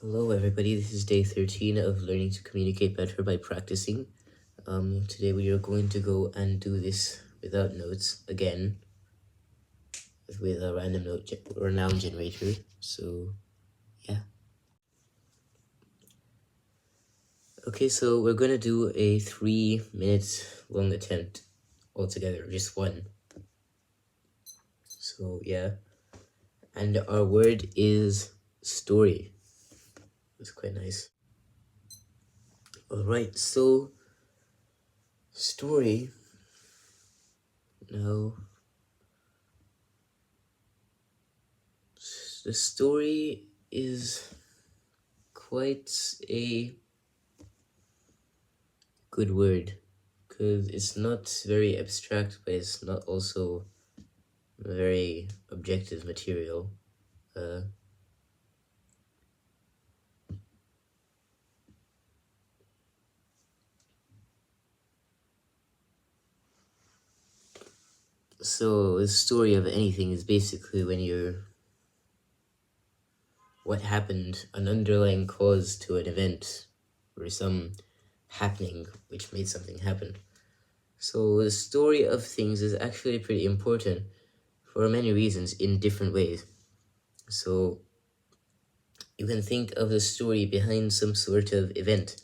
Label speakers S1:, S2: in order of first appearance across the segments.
S1: Hello everybody, this is day 13 of learning to communicate better by practicing. Today we are going to go and do this without notes again with a random note or noun generator. So yeah. Okay, so we're going to do a 3-minute long attempt altogether, just one. So yeah, and our word is story. It's quite nice. Alright, so story. Now, the story is quite a good word because it's not very abstract, but it's not also very objective material. So the story of anything is basically what happened, an underlying cause to an event or some happening which made something happen. So the story of things is actually pretty important for many reasons in different ways. So you can think of the story behind some sort of event,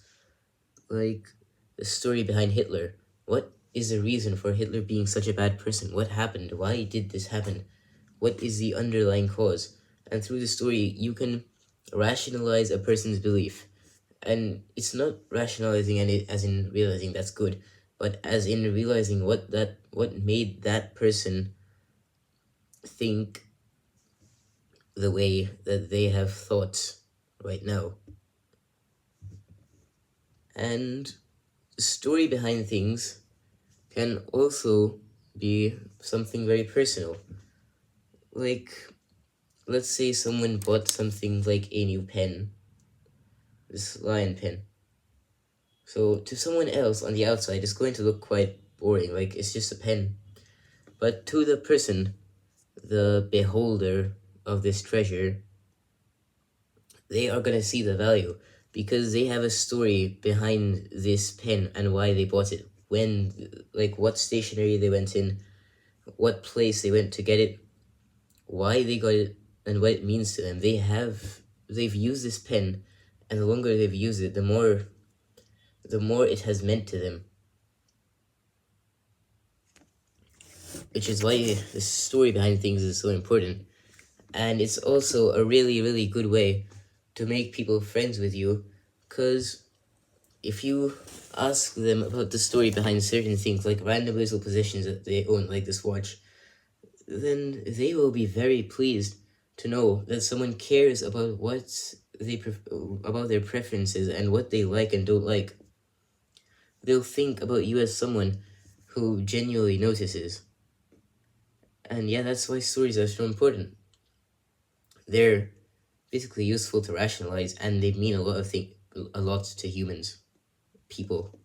S1: like the story behind Hitler. What is the reason for Hitler being such a bad person? What happened? Why did this happen? What is the underlying cause? And through the story, you can rationalize a person's belief. And it's not rationalizing it as in realizing that's good, but as in realizing what made that person think the way that they have thought right now. And the story behind things can also be something very personal. Like, let's say someone bought something like a new pen, this lion pen. So to someone else on the outside, it's going to look quite boring, like it's just a pen. But to the person, the beholder of this treasure, they are going to see the value because they have a story behind this pen and why they bought it. When, like, what stationery they went in, what place they went to get it, why they got it, and what it means to them. They've used this pen, and the longer they've used it, the more it has meant to them. Which is why the story behind things is so important. And it's also a really, really good way to make people friends with you, because if you ask them about the story behind certain things, like random little possessions that they own, like this watch, then they will be very pleased to know that someone cares about about their preferences and what they like and don't like. They'll think about you as someone who genuinely notices. And yeah, that's why stories are so important. They're basically useful to rationalize, and they mean a lot to humans, people.